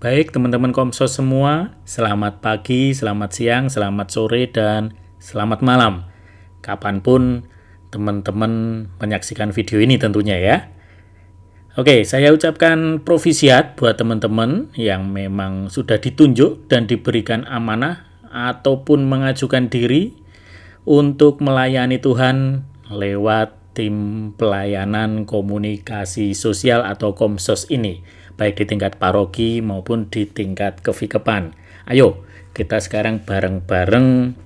Baik teman-teman Komsos semua, selamat pagi, selamat siang, selamat sore, dan selamat malam. Kapanpun teman-teman menyaksikan video ini tentunya ya. Oke, saya ucapkan provisiat buat teman-teman yang memang sudah ditunjuk dan diberikan amanah ataupun mengajukan diri untuk melayani Tuhan lewat tim pelayanan komunikasi sosial atau Komsos ini, baik di tingkat paroki maupun di tingkat kevikepan. Ayo, kita sekarang bareng-bareng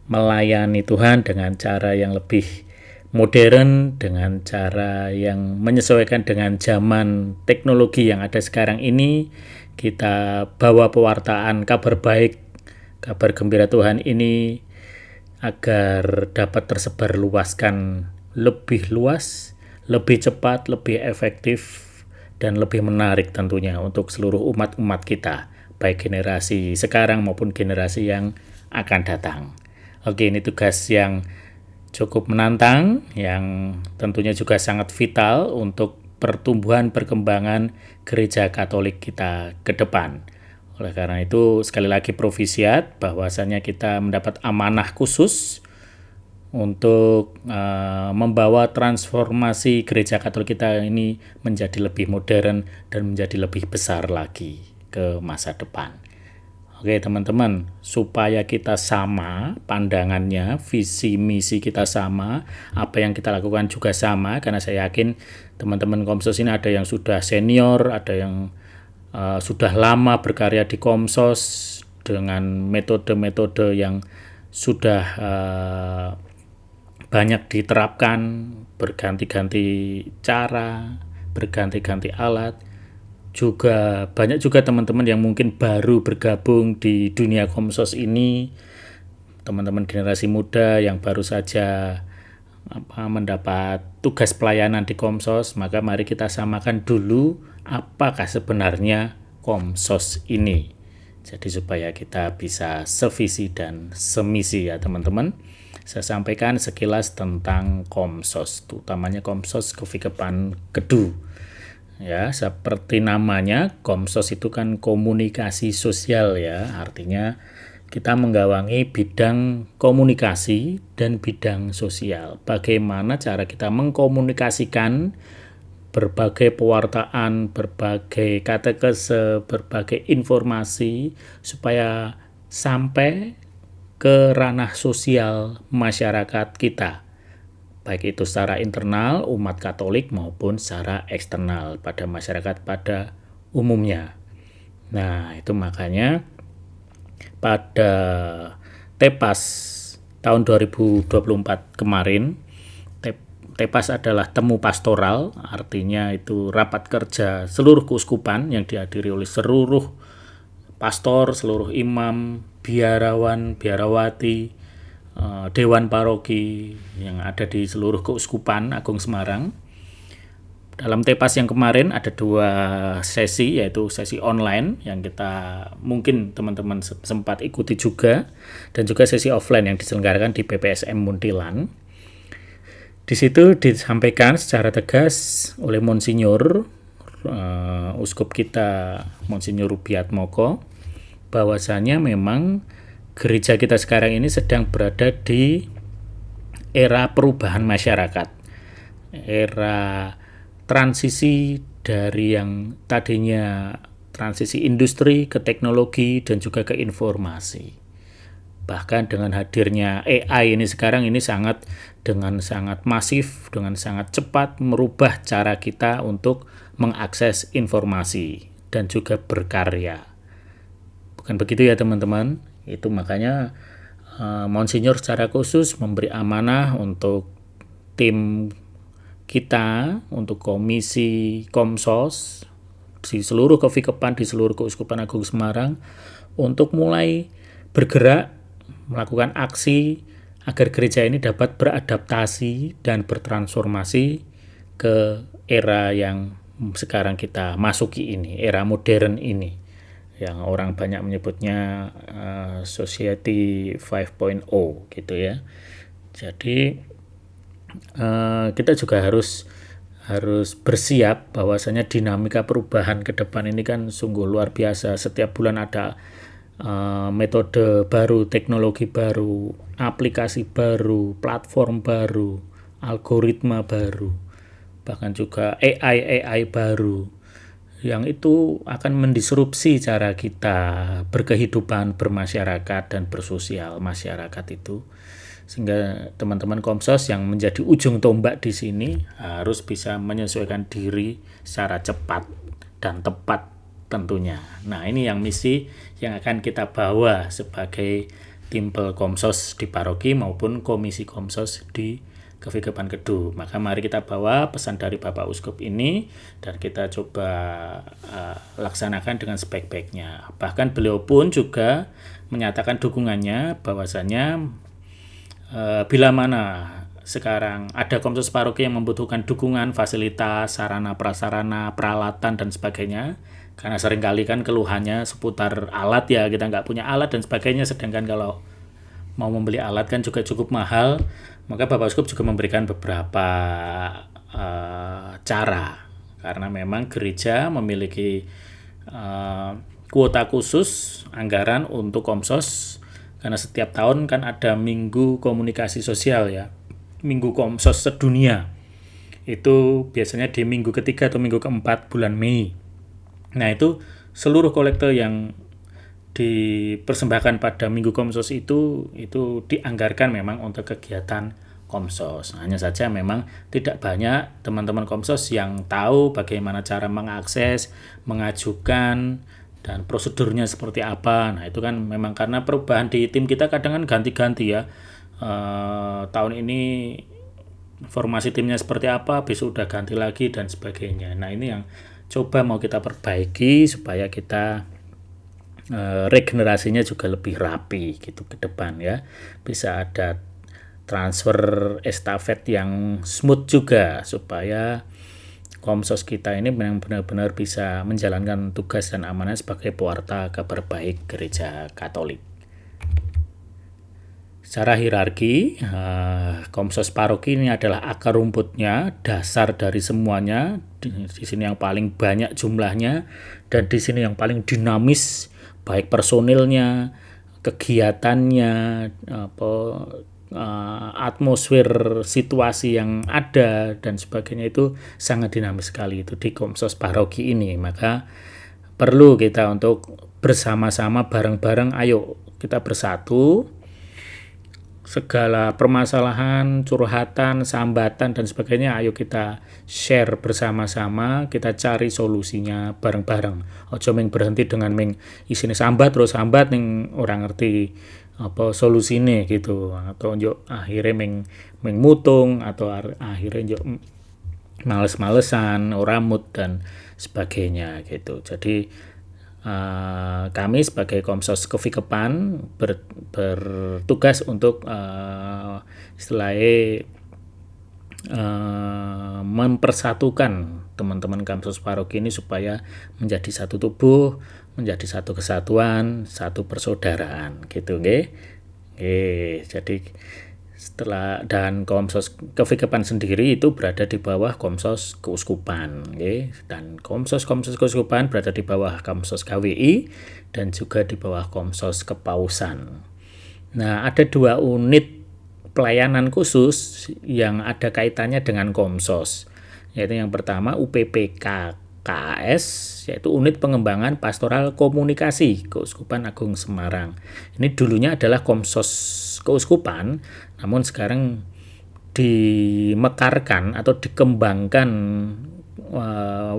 melayani Tuhan dengan cara yang lebih modern, dengan cara yang menyesuaikan dengan zaman teknologi yang ada sekarang ini. Kita bawa pewartaan kabar baik, kabar gembira Tuhan ini agar dapat tersebar luaskan lebih luas, lebih cepat, lebih efektif, dan lebih menarik tentunya untuk seluruh umat-umat kita, baik generasi sekarang maupun generasi yang akan datang. Oke, ini tugas yang cukup menantang, yang tentunya juga sangat vital untuk pertumbuhan perkembangan gereja Katolik kita ke depan. Oleh karena itu, sekali lagi provisiat bahwasanya kita mendapat amanah khusus untuk membawa transformasi gereja Katolik kita ini menjadi lebih modern dan menjadi lebih besar lagi ke masa depan. Oke teman-teman, supaya kita sama pandangannya, visi misi kita sama, apa yang kita lakukan juga sama, karena saya yakin teman-teman Komsos ini ada yang sudah senior, ada yang sudah lama berkarya di Komsos dengan metode-metode yang sudah banyak diterapkan, berganti-ganti cara, berganti-ganti alat. Juga banyak juga teman-teman yang mungkin baru bergabung di dunia Komsos ini, teman-teman generasi muda yang baru saja mendapat tugas pelayanan di Komsos. Maka mari kita samakan dulu apakah sebenarnya Komsos ini. Jadi supaya kita bisa sevisi dan semisi ya teman-teman. Saya sampaikan sekilas tentang Komsos, utamanya Komsos Kevikepan Kedu. Ya, seperti namanya, Komsos itu kan komunikasi sosial ya. Artinya kita menggawangi bidang komunikasi dan bidang sosial. Bagaimana cara kita mengkomunikasikan berbagai pewartaan, berbagai katekese, berbagai informasi supaya sampai ke ranah sosial masyarakat kita, baik itu secara internal umat Katolik maupun secara eksternal pada masyarakat pada umumnya. Nah, itu makanya pada Tepas tahun 2024 kemarin, Tepas adalah temu pastoral, artinya itu rapat kerja seluruh keuskupan yang dihadiri oleh seluruh pastor, seluruh imam, biarawan, biarawati, Dewan Paroki yang ada di seluruh Keuskupan Agung Semarang. Dalam Tepas yang kemarin ada 2 sesi, yaitu sesi online yang kita mungkin teman-teman sempat ikuti juga, dan juga sesi offline yang diselenggarakan di PPSM Muntilan. Di situ disampaikan secara tegas oleh Monsinyur Uskup kita Monsinyur Rubiatmoko bahwasanya memang gereja kita sekarang ini sedang berada di era perubahan masyarakat, era transisi dari yang tadinya transisi industri ke teknologi dan juga ke informasi. Bahkan dengan hadirnya AI ini sekarang ini dengan sangat masif, dengan sangat cepat merubah cara kita untuk mengakses informasi dan juga berkarya. Bukan begitu ya teman-teman? Itu makanya Monsinyur secara khusus memberi amanah untuk tim kita, untuk komisi Komsos di seluruh kevikepan, di seluruh Keuskupan Agung Semarang, untuk mulai bergerak melakukan aksi agar gereja ini dapat beradaptasi dan bertransformasi ke era yang sekarang kita masuki ini, era modern ini, yang orang banyak menyebutnya Society 5.0 gitu ya. Jadi kita juga harus harus bersiap bahwasanya dinamika perubahan ke depan ini kan sungguh luar biasa. Setiap bulan ada metode baru, teknologi baru, aplikasi baru, platform baru, algoritma baru, bahkan juga AI baru yang itu akan mendisrupsi cara kita berkehidupan, bermasyarakat dan bersosial masyarakat itu. Sehingga teman-teman Komsos yang menjadi ujung tombak di sini harus bisa menyesuaikan diri secara cepat dan tepat tentunya. Nah, ini yang misi yang akan kita bawa sebagai Timpel Komsos di paroki maupun Komisi Komsos di Kevigepan Kedu. Maka mari kita bawa pesan dari Bapak Uskup ini dan kita coba laksanakan dengan sebaik-baiknya. Bahkan beliau pun juga menyatakan dukungannya bahwasanya bila mana sekarang ada Komsos paroki yang membutuhkan dukungan, fasilitas, sarana prasarana, peralatan dan sebagainya, karena seringkali kan keluhannya seputar alat ya, kita nggak punya alat dan sebagainya, sedangkan kalau mau membeli alat kan juga cukup mahal, maka Bapak Uskup juga memberikan beberapa cara, karena memang gereja memiliki kuota khusus anggaran untuk Komsos, karena setiap tahun kan ada Minggu Komunikasi Sosial ya, Minggu Komsos sedunia. Itu biasanya di minggu ketiga atau minggu keempat bulan Mei. Nah, itu seluruh kolektor yang dipersembahkan pada Minggu Komsos itu dianggarkan memang untuk kegiatan Komsos. Hanya saja memang tidak banyak teman-teman Komsos yang tahu bagaimana cara mengakses, mengajukan, dan prosedurnya seperti apa. Nah, itu kan memang karena perubahan di tim kita kadang kan ganti-ganti ya. Tahun ini formasi timnya seperti apa, besok udah ganti lagi dan sebagainya. Nah, ini yang coba mau kita perbaiki supaya kita regenerasinya juga lebih rapi gitu ke depan ya. Bisa ada transfer estafet yang smooth juga supaya Komsos kita ini benar-benar bisa menjalankan tugas dan amanah sebagai pewarta kabar baik Gereja Katolik. Secara hierarki, Komsos paroki ini adalah akar rumputnya, dasar dari semuanya. Di sini yang paling banyak jumlahnya dan di sini yang paling dinamis, baik personilnya, kegiatannya, atmosfer situasi yang ada dan sebagainya itu sangat dinamis sekali itu di Komsos paroki ini. Maka perlu kita untuk bersama-sama bareng-bareng, ayo kita bersatu, segala permasalahan, curhatan, sambatan dan sebagainya ayo kita share bersama-sama, kita cari solusinya bareng-bareng. Ojo ming berhenti dengan ming isine sambat terus sambat ning orang ngerti apa solusine gitu, atau njuk akhirnya ming mutung atau akhirnya njuk males-malesan, ora mood dan sebagainya gitu. Jadi kami sebagai Komsos Kevigepan bertugas untuk istilahnya mempersatukan teman-teman Komsos paroki ini supaya menjadi satu tubuh, menjadi satu kesatuan, satu persaudaraan gitu nggih. Jadi setelah dan Komsos Kevigepan sendiri itu berada di bawah Komsos Keuskupan nggih, dan Komsos Keuskupan berada di bawah Komsos KWI dan juga di bawah Komsos Kepausan. Nah, ada 2 unit pelayanan khusus yang ada kaitannya dengan Komsos, yaitu yang pertama UPPK KAS, yaitu Unit Pengembangan Pastoral Komunikasi Keuskupan Agung Semarang. Ini dulunya adalah Komsos Keuskupan, namun sekarang dimekarkan atau dikembangkan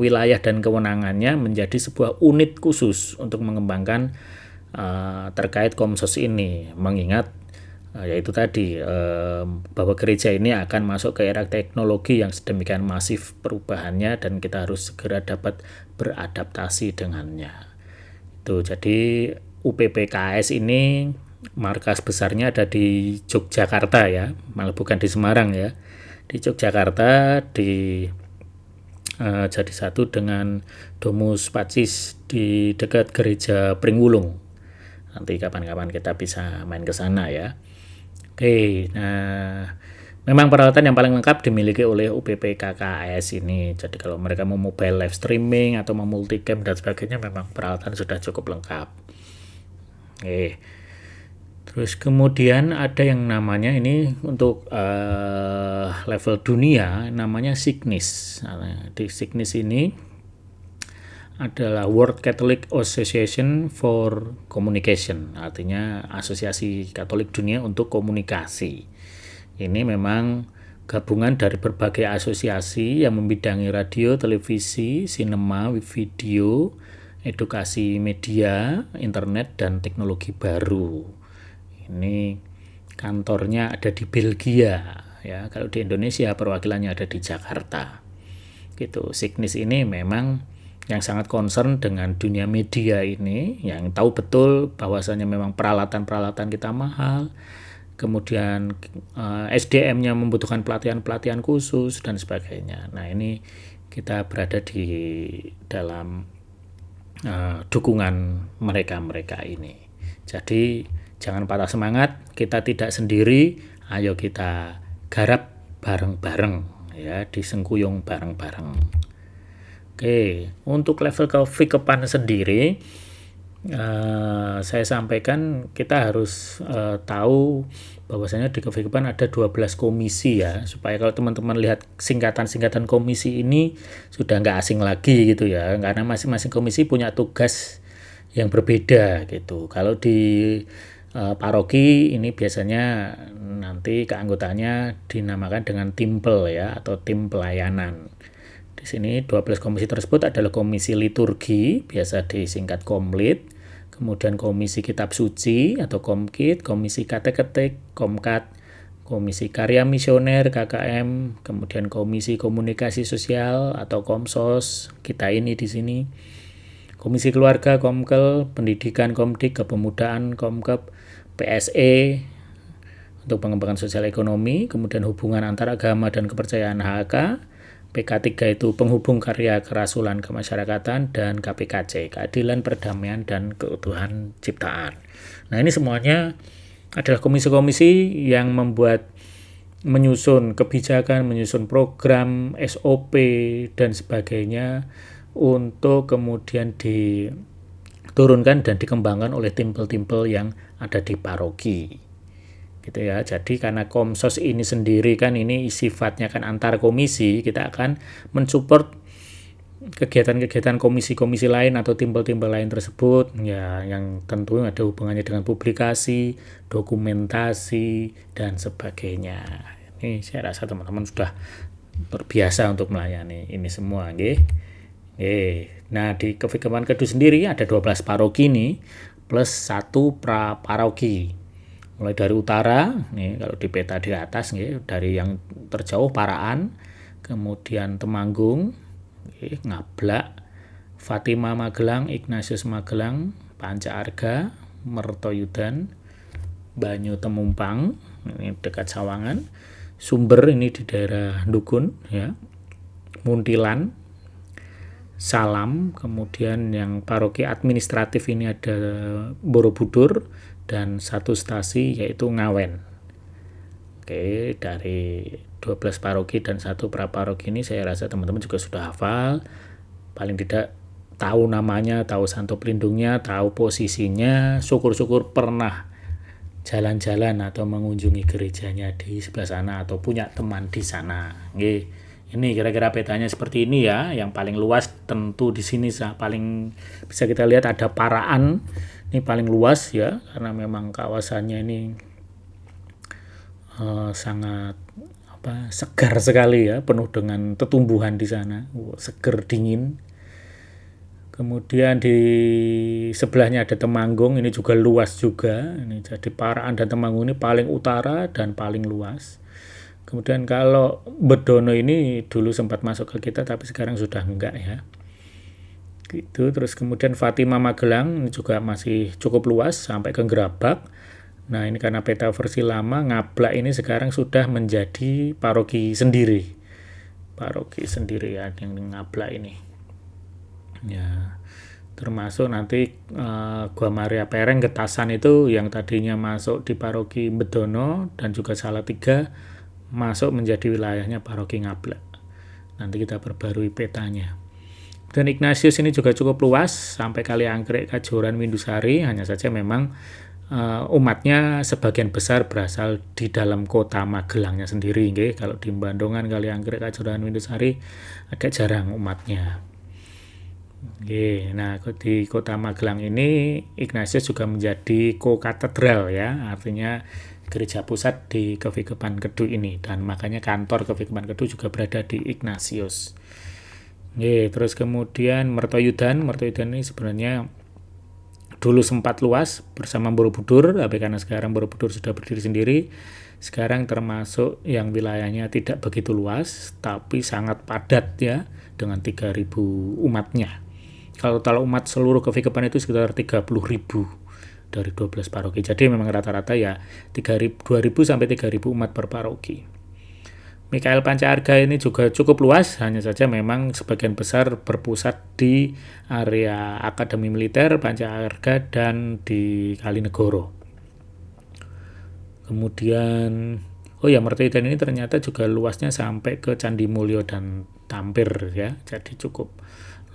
wilayah dan kewenangannya menjadi sebuah unit khusus untuk mengembangkan terkait Komsos ini, mengingat yaitu tadi bahwa gereja ini akan masuk ke era teknologi yang sedemikian masif perubahannya dan kita harus segera dapat beradaptasi dengannya. Itu jadi UPPKS ini markas besarnya ada di Yogyakarta ya, malah bukan di Semarang ya. Di Yogyakarta di jadi satu dengan Domus Pacis di dekat gereja Pringwulung. Nanti kapan-kapan kita bisa main ke sana ya. Oke, nah Memang peralatan yang paling lengkap dimiliki oleh UPP KKS ini. Jadi kalau mereka mau mobile live streaming atau mau multicam dan sebagainya, memang peralatan sudah cukup lengkap. Oke. Terus kemudian ada yang namanya ini untuk level dunia, namanya Signis. Nah, di Signis ini adalah World Catholic Association for Communication, artinya Asosiasi Katolik Dunia untuk Komunikasi. Ini memang gabungan dari berbagai asosiasi yang membidangi radio, televisi, sinema, video, edukasi media, internet, dan teknologi baru. Ini kantornya ada di Belgia, ya. Kalau di Indonesia perwakilannya ada di Jakarta. Gitu. Signis ini memang yang sangat concern dengan dunia media ini, yang tahu betul bahwasanya memang peralatan-peralatan kita mahal, kemudian SDM-nya membutuhkan pelatihan-pelatihan khusus dan sebagainya. Nah, ini kita berada di dalam dukungan mereka-mereka ini. Jadi jangan patah semangat, kita tidak sendiri, ayo kita garap bareng-bareng, ya, disengkuyung bareng-bareng. Oke, untuk level kevikepan sendiri, saya sampaikan kita harus tahu bahwasanya di kevikepan ada 12 komisi, ya, supaya kalau teman-teman lihat singkatan-singkatan komisi ini sudah nggak asing lagi gitu ya, karena masing-masing komisi punya tugas yang berbeda gitu. Kalau di paroki ini biasanya nanti keanggotaannya dinamakan dengan timpel, ya, atau tim pelayanan. Di sini 12 komisi tersebut adalah komisi liturgi, biasa disingkat komlit, kemudian komisi kitab suci atau komkit, komisi kateketik, komkat, komisi karya misioner KKM, kemudian komisi komunikasi sosial atau komsos, kita ini di sini, komisi keluarga komkel, pendidikan komdik, kepemudaan komkep, PSE untuk pengembangan sosial ekonomi, kemudian hubungan antar agama dan kepercayaan HK, PK3 itu penghubung karya kerasulan kemasyarakatan, dan KPKC, keadilan, perdamaian, dan keutuhan ciptaan. Nah, ini semuanya adalah komisi-komisi yang menyusun kebijakan, menyusun program, SOP, dan sebagainya untuk kemudian diturunkan dan dikembangkan oleh timpel-timpel yang ada di paroki. Gitu ya. Jadi karena Komsos ini sendiri kan ini sifatnya kan antar komisi, kita akan mensupport kegiatan-kegiatan komisi-komisi lain atau timpel-timpel lain tersebut, ya, yang tentu ada hubungannya dengan publikasi, dokumentasi, dan sebagainya. Ini saya rasa teman-teman sudah terbiasa untuk melayani ini semua, nggih. Nah, di kevikepan Kedu sendiri ada 12 paroki nih plus 1 pra-paroki. Mulai dari utara, nih kalau di peta di atas, nih, dari yang terjauh Paraan, kemudian Temanggung, nih, Ngablak, Fatima Magelang, Ignatius Magelang, Panca Arga, Mertoyudan, Banyu Temumpang, ini dekat Sawangan, Sumber ini di daerah Dukun, ya, Muntilan, Salam, kemudian yang paroki administratif ini ada Borobudur, dan 1 stasi yaitu Ngawen. Oke, dari 12 paroki dan 1 praparoki ini saya rasa teman-teman juga sudah hafal, paling tidak tahu namanya, tahu santo pelindungnya, tahu posisinya, syukur-syukur pernah jalan-jalan atau mengunjungi gerejanya di sebelah sana atau punya teman di sana. Oke, ini kira-kira petanya seperti ini ya, yang paling luas tentu di sini paling bisa kita lihat ada Paraan. Ini paling luas ya, karena memang kawasannya ini sangat segar sekali ya, penuh dengan tetumbuhan di sana, seger dingin. Kemudian di sebelahnya ada Temanggung, ini juga luas juga. Ini jadi Paraan dan Temanggung ini paling utara dan paling luas. Kemudian kalau Bedono ini dulu sempat masuk ke kita, tapi sekarang sudah enggak ya. Gitu. Terus kemudian Fatima Magelang ini juga masih cukup luas sampai ke Gerabak. Nah, ini karena peta versi lama, Ngablak ini sekarang sudah menjadi paroki sendiri. Paroki sendiri ya, yang Ngablak ini. Ya, termasuk nanti Gua Maria Pereng Getasan itu yang tadinya masuk di paroki Bedono dan juga Salatiga masuk menjadi wilayahnya Paroki Ngablak. Nanti kita perbarui petanya. Dan Ignatius ini juga cukup luas sampai Kaliangkrek, Kajoran, Windusari. Hanya saja memang umatnya sebagian besar berasal di dalam kota Magelangnya sendiri. Okay? Kalau di Bandungan, Kaliangkrek, Kajoran, Windusari agak jarang umatnya. Okay. Nah, di kota Magelang ini Ignatius juga menjadi ko-katedral ya, artinya gereja pusat di Kevikepan Kedu ini, dan makanya kantor Kevikepan Kedu juga berada di Ignatius. Terus kemudian Mertoyudan ini sebenarnya dulu sempat luas bersama Borobudur, tapi karena sekarang Borobudur sudah berdiri sendiri, sekarang termasuk yang wilayahnya tidak begitu luas, tapi sangat padat ya, dengan 3.000 umatnya. Kalau total umat seluruh Kevikepan itu sekitar 30.000 dari 12 paroki. Jadi memang rata-rata ya 2.000 sampai 3.000 umat per paroki. Mikael Pancaarga ini juga cukup luas, hanya saja memang sebagian besar berpusat di area Akademi Militer Pancaarga dan di Kalinegoro. Kemudian Mertoyudan ini ternyata juga luasnya sampai ke Candi Mulyo dan Tampir ya, jadi cukup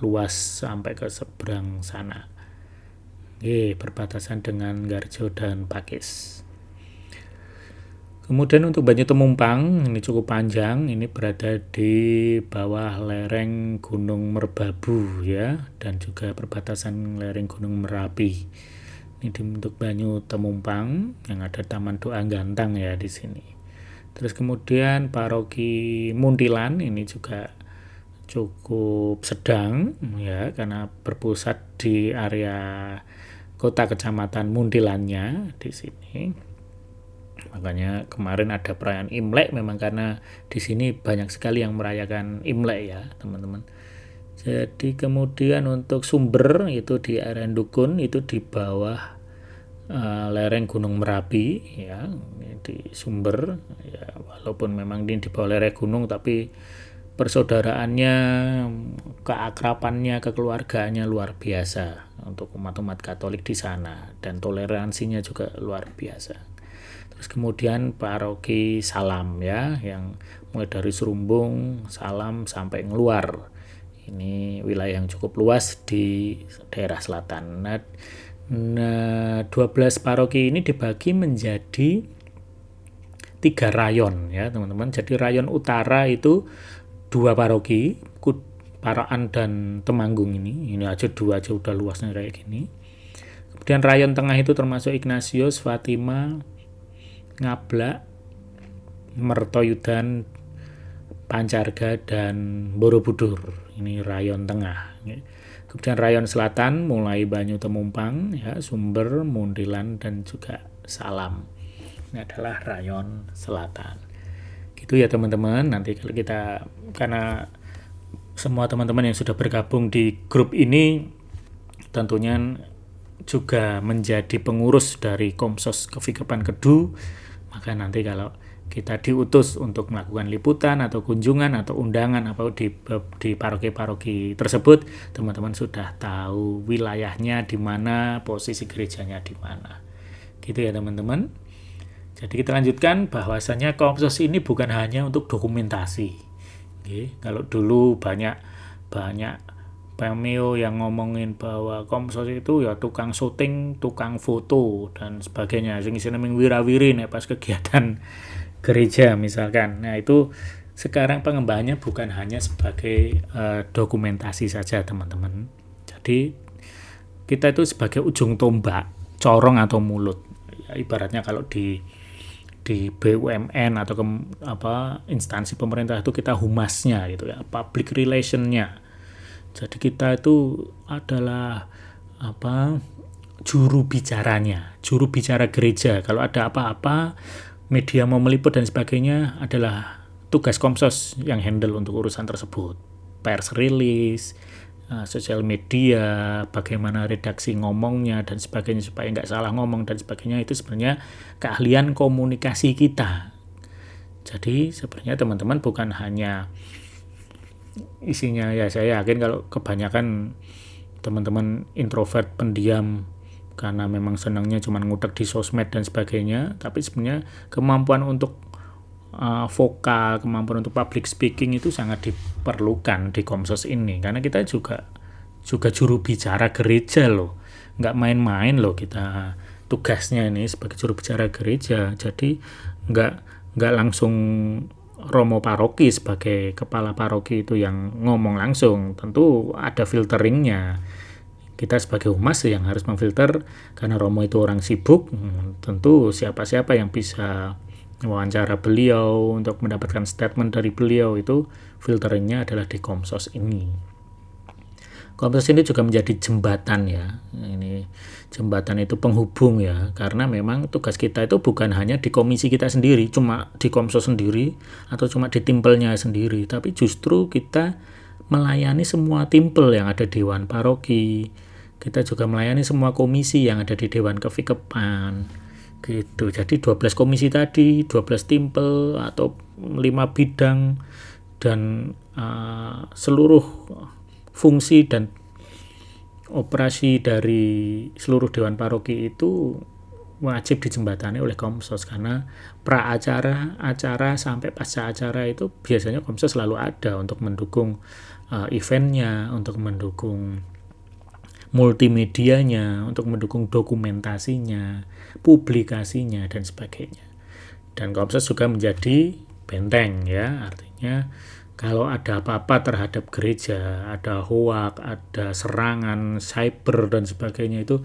luas sampai ke seberang sana. Berbatasan dengan Garjo dan Pakis. Kemudian untuk Banyu Temumpang, ini cukup panjang, ini berada di bawah lereng Gunung Merbabu ya, dan juga perbatasan lereng Gunung Merapi. Ini untuk Banyu Temumpang yang ada Taman Doa Gantang ya di sini. Terus kemudian Paroki Muntilan ini juga cukup sedang ya, karena berpusat di area kota kecamatan Muntilannya di sini. Makanya kemarin ada perayaan Imlek, memang karena di sini banyak sekali yang merayakan Imlek ya teman-teman. Jadi kemudian untuk Sumber itu di area Dukun, itu di bawah lereng Gunung Merapi ya, di Sumber ya, walaupun memang di bawah lereng gunung, tapi persaudaraannya, keakrabannya, kekeluargaannya luar biasa untuk umat-umat Katolik di sana, dan toleransinya juga luar biasa. Terus kemudian Paroki Salam ya, yang mulai dari Serumbung, Salam sampai Ngeluar. Ini wilayah yang cukup luas di daerah selatan. Nah 12 paroki ini dibagi menjadi 3 rayon ya teman-teman. Jadi rayon utara itu 2 paroki, Paraan dan Temanggung ini aja 2 aja udah luasnya kayak gini. Kemudian rayon tengah itu termasuk Ignatius, Fatima, Ngablak, Mertoyudan, Pancaarga, dan Borobudur. Ini rayon tengah. Kemudian rayon selatan mulai Banyu Temumpang, ya, Sumber, Muntilan, dan juga Salam. Ini adalah rayon selatan. Gitu ya teman-teman. Nanti kalau kita, karena semua teman-teman yang sudah bergabung di grup ini tentunya juga menjadi pengurus dari Komsos Kevikepan Kedu, maka nanti kalau kita diutus untuk melakukan liputan atau kunjungan atau undangan apa di paroki-paroki tersebut, teman-teman sudah tahu wilayahnya di mana, posisi gerejanya di mana. Gitu ya teman-teman. Jadi kita lanjutkan bahwasanya Komsos ini bukan hanya untuk dokumentasi. Oke, kalau dulu banyak pemio yang ngomongin bahwa Komsos itu ya tukang syuting, tukang foto dan sebagainya, sing isine ming wira-wiri nek pas kegiatan gereja misalkan. Nah, itu sekarang pengembangannya bukan hanya sebagai dokumentasi saja, teman-teman. Jadi kita itu sebagai ujung tombak, corong atau mulut. Ya, ibaratnya kalau di BUMN atau instansi pemerintah itu kita humasnya gitu ya, public relation-nya. Jadi kita itu adalah juru bicara gereja. Kalau ada apa-apa, media mau meliput dan sebagainya, adalah tugas Komsos yang handle untuk urusan tersebut. Pers release, sosial media, bagaimana redaksi ngomongnya dan sebagainya supaya nggak salah ngomong dan sebagainya, itu sebenarnya keahlian komunikasi kita. Jadi sebenarnya teman-teman bukan hanya isinya, ya saya yakin kalau kebanyakan teman-teman introvert, pendiam, karena memang senangnya cuma ngutek di sosmed dan sebagainya, tapi sebenarnya kemampuan untuk vokal, kemampuan untuk public speaking itu sangat diperlukan di Komsos ini, karena kita juga juru bicara gereja loh, nggak main-main loh kita tugasnya ini sebagai juru bicara gereja. Jadi nggak langsung romo paroki sebagai kepala paroki itu yang ngomong langsung, tentu ada filteringnya. Kita sebagai humas yang harus memfilter, karena romo itu orang sibuk, tentu siapa-siapa yang bisa wawancara beliau untuk mendapatkan statement dari beliau itu filteringnya adalah di Komsos ini. Komsos ini juga menjadi jembatan ya. Ini jembatan itu penghubung ya, karena memang tugas kita itu bukan hanya di komisi kita sendiri, cuma di Komsos sendiri atau cuma di timpelnya sendiri, tapi justru kita melayani semua timpel yang ada di Dewan Paroki. Kita juga melayani semua komisi yang ada di Dewan Kevikepan. Gitu. Jadi 12 komisi tadi, 12 timpel atau 5 bidang, dan seluruh fungsi dan operasi dari seluruh Dewan Paroki itu wajib dijembatani oleh Komsos, karena pra acara, acara sampai pasca acara itu biasanya Komsos selalu ada untuk mendukung eventnya, untuk mendukung multimedianya, untuk mendukung dokumentasinya, publikasinya, dan sebagainya. Dan Komsos juga menjadi benteng ya, artinya kalau ada apa-apa terhadap gereja, ada hoak, ada serangan cyber dan sebagainya, itu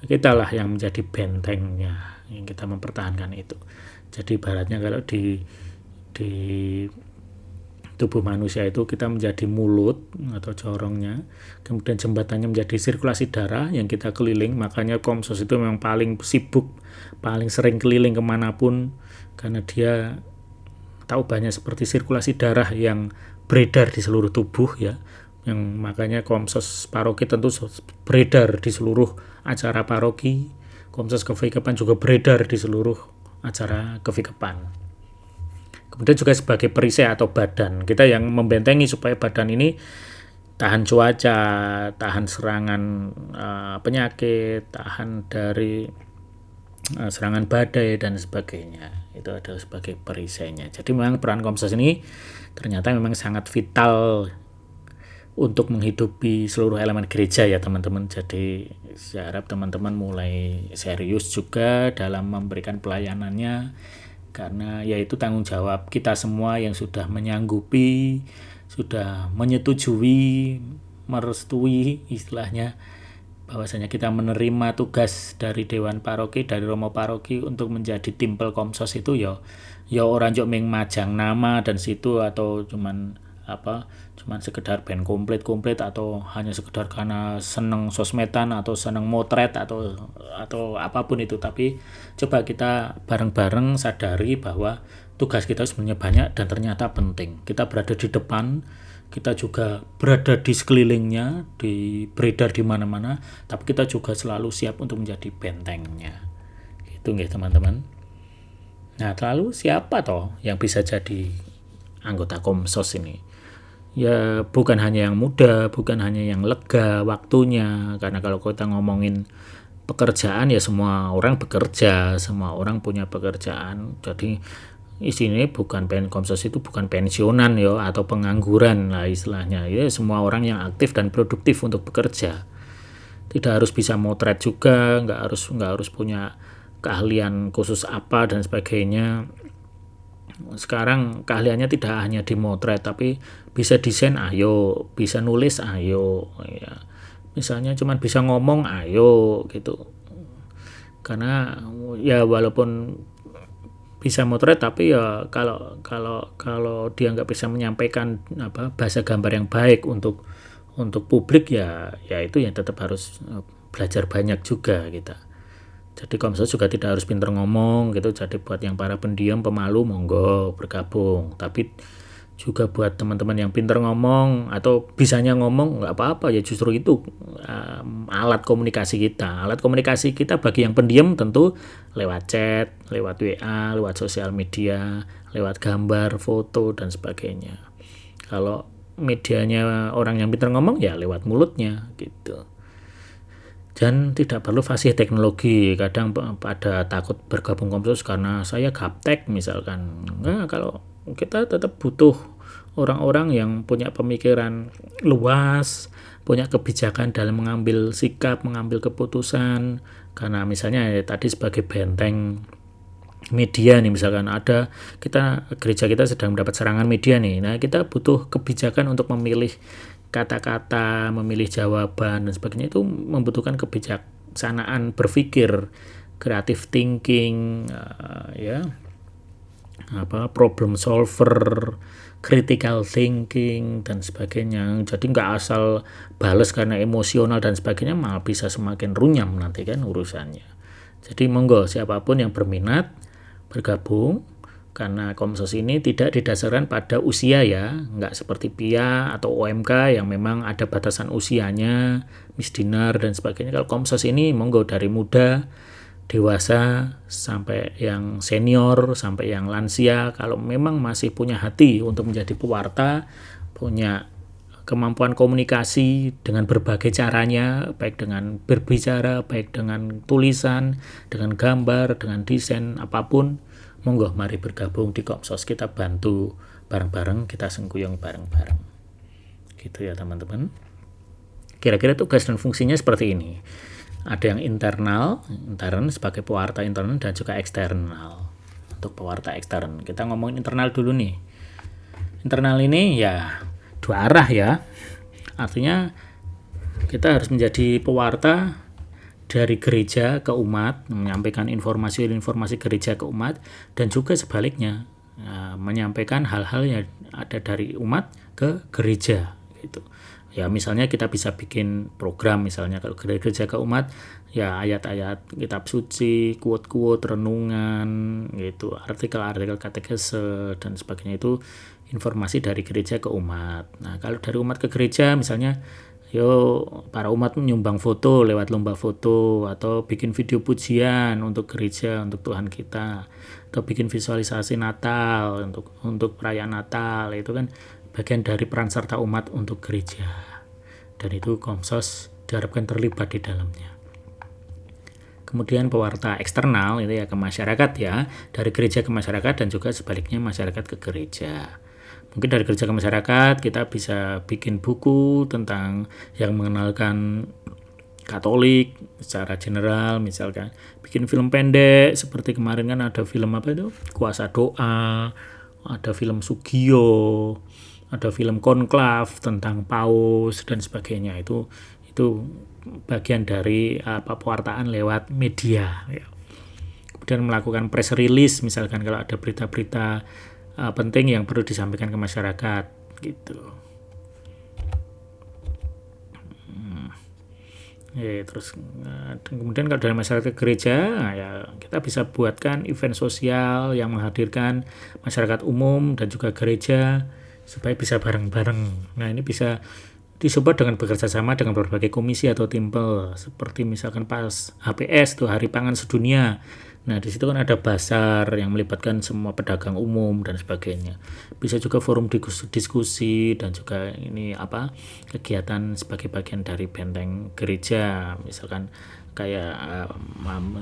kitalah yang menjadi bentengnya, yang kita mempertahankan itu. Jadi ibaratnya kalau di tubuh manusia itu kita menjadi mulut atau corongnya, kemudian jembatannya menjadi sirkulasi darah yang kita keliling. Makanya Komsos itu memang paling sibuk, paling sering keliling kemanapun, karena dia tahu banyak seperti sirkulasi darah yang beredar di seluruh tubuh ya, yang makanya Komsos Paroki tentu beredar di seluruh acara paroki. Komsos Kevikepan juga beredar di seluruh acara Kevikepan. Kemudian juga sebagai perisai atau badan, kita yang membentengi supaya badan ini tahan cuaca, tahan serangan penyakit, tahan dari serangan badai dan sebagainya. Itu adalah sebagai perisainya. Jadi memang peran Komsos ini ternyata memang sangat vital untuk menghidupi seluruh elemen gereja ya teman-teman. Jadi saya harap teman-teman mulai serius juga dalam memberikan pelayanannya, karena yaitu tanggung jawab kita semua yang sudah menyanggupi, sudah menyetujui, merestui istilahnya, bahwasanya kita menerima tugas dari Dewan Paroki, dari Romo Paroki untuk menjadi timpel Komsos itu ya orang jok meng majang nama dan situ, atau cuman sekedar band komplit atau hanya sekedar karena seneng sosmedan atau seneng motret atau apapun itu. Tapi coba kita bareng-bareng sadari bahwa tugas kita sebenarnya banyak dan ternyata penting. Kita berada di depan, kita juga berada di sekelilingnya, beredar di mana-mana, tapi kita juga selalu siap untuk menjadi bentengnya. Itu nggih teman-teman. Nah, lalu siapa toh yang bisa jadi anggota Komsos ini? Ya bukan hanya yang muda, bukan hanya yang lega waktunya, karena kalau kita ngomongin pekerjaan ya semua orang bekerja, semua orang punya pekerjaan. Jadi isinya bukan Komsos itu bukan pensiunan ya atau pengangguran lah istilahnya. Ya semua orang yang aktif dan produktif untuk bekerja. Tidak harus bisa motret juga, nggak harus punya keahlian khusus apa dan sebagainya. Sekarang keahliannya tidak hanya di motret, tapi bisa desain ayo, bisa nulis ayo ya. Misalnya cuman bisa ngomong ayo gitu. Karena ya walaupun bisa motret, tapi ya kalau dia nggak bisa menyampaikan bahasa gambar yang baik untuk publik ya itu yang tetap harus belajar banyak juga kita. Jadi Komsos juga tidak harus pintar ngomong gitu. Jadi buat yang para pendiam, pemalu, monggo bergabung. Tapi juga buat teman-teman yang pintar ngomong atau bisanya ngomong, nggak apa-apa ya, justru itu alat komunikasi kita. Alat komunikasi kita bagi yang pendiam tentu lewat chat, lewat WA, lewat sosial media, lewat gambar, foto, dan sebagainya. Kalau medianya orang yang pintar ngomong ya lewat mulutnya gitu. Dan tidak perlu fasih teknologi. Kadang pada takut bergabung Komsos karena saya gaptek misalkan. Nah, kalau kita tetap butuh orang-orang yang punya pemikiran luas, punya kebijakan dalam mengambil sikap, mengambil keputusan. Karena misalnya tadi sebagai benteng media nih, misalkan ada gereja kita sedang mendapat serangan media nih. Nah, kita butuh kebijakan untuk memilih kata-kata, memilih jawaban dan sebagainya. Itu membutuhkan kebijaksanaan berpikir, creative thinking, problem solver, critical thinking dan sebagainya. Jadi nggak asal bales karena emosional dan sebagainya, malah bisa semakin runyam nanti kan urusannya. Jadi monggo siapapun yang berminat bergabung, karena Komsos ini tidak didasarkan pada usia ya, nggak seperti PIA atau OMK yang memang ada batasan usianya, misdinar dan sebagainya. Kalau Komsos ini monggo dari muda, dewasa, sampai yang senior, sampai yang lansia. Kalau memang masih punya hati untuk menjadi pewarta, punya kemampuan komunikasi dengan berbagai caranya, baik dengan berbicara, baik dengan tulisan, dengan gambar, dengan desain, apapun, monggo mari bergabung di Komsos. Kita bantu bareng-bareng, kita sengkuyung bareng-bareng. Gitu ya teman-teman. Kira-kira tugas dan fungsinya seperti ini. Ada yang intern sebagai pewarta intern, dan juga eksternal untuk pewarta ekstern. Kita ngomongin internal dulu nih. Internal ini ya dua arah ya. Artinya kita harus menjadi pewarta dari gereja ke umat, menyampaikan informasi gereja ke umat, dan juga sebaliknya menyampaikan hal-hal yang ada dari umat ke gereja gitu. Ya misalnya kita bisa bikin program, misalnya kalau gereja ke umat ya ayat-ayat kitab suci, quote-quote, renungan gitu, artikel-artikel katekese dan sebagainya, itu informasi dari gereja ke umat. Nah, kalau dari umat ke gereja misalnya para umat menyumbang foto lewat lomba foto, atau bikin video pujian untuk gereja, untuk Tuhan kita, atau bikin visualisasi Natal untuk perayaan Natal. Itu kan bagian dari peran serta umat untuk gereja. Dan itu Komsos diharapkan terlibat di dalamnya. Kemudian pewarta eksternal itu ya ke masyarakat ya, dari gereja ke masyarakat, dan juga sebaliknya masyarakat ke gereja. Mungkin dari gereja ke masyarakat kita bisa bikin buku tentang yang mengenalkan Katolik secara general, misalkan bikin film pendek seperti kemarin kan ada film Kuasa Doa, ada film Sugio, ada film Konklav tentang Paus dan sebagainya. Itu bagian dari pewartaan lewat media ya. Kemudian melakukan press release misalkan kalau ada berita-berita penting yang perlu disampaikan ke masyarakat gitu. Terus kemudian kalau dari masyarakat gereja ya kita bisa buatkan event sosial yang menghadirkan masyarakat umum dan juga gereja supaya bisa bareng-bareng. Nah, ini bisa disupport dengan bekerja sama dengan berbagai komisi atau timpel, seperti misalkan pas HPS tuh Hari Pangan Sedunia. Nah, di situ kan ada basar yang melibatkan semua pedagang umum dan sebagainya. Bisa juga forum diskusi dan juga ini kegiatan sebagai bagian dari benteng gereja, misalkan kayak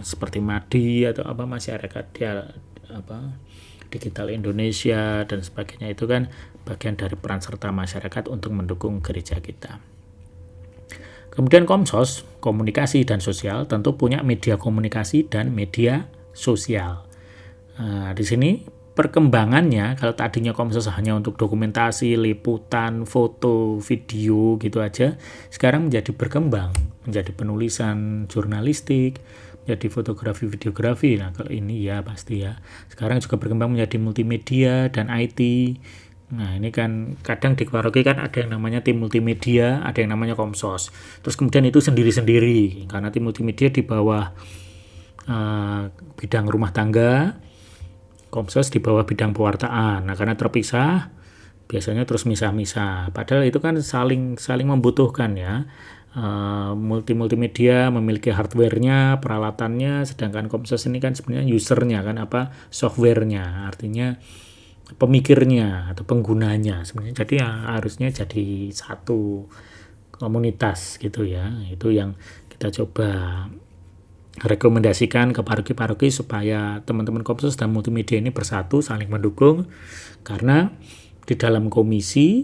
seperti MADI atau masyarakat digital Indonesia dan sebagainya. Itu kan bagian dari peran serta masyarakat untuk mendukung gereja kita. Kemudian Komsos, komunikasi dan sosial, tentu punya media komunikasi dan media sosial. Nah, di sini perkembangannya, kalau tadinya Komsos hanya untuk dokumentasi, liputan, foto, video gitu aja, sekarang menjadi berkembang, menjadi penulisan jurnalistik, menjadi fotografi, videografi. Nah, kalau ini ya pasti ya. Sekarang juga berkembang menjadi multimedia dan IT. Nah, ini kan kadang di paroki kan ada yang namanya tim multimedia, ada yang namanya Komsos. Terus kemudian itu sendiri-sendiri, karena tim multimedia di bawah bidang rumah tangga, Komsos di bawah bidang pewartaan. Nah, karena terpisah, biasanya terus misah-misah. Padahal itu kan saling membutuhkan ya. Multimedia memiliki hardware-nya, peralatannya, sedangkan Komsos ini kan sebenarnya usernya kan software-nya, artinya pemikirnya atau penggunanya sebenarnya. Jadi ya harusnya jadi satu komunitas gitu ya. Itu yang kita coba rekomendasikan ke paroki-paroki supaya teman-teman Komsos dan multimedia ini bersatu, saling mendukung, karena di dalam komisi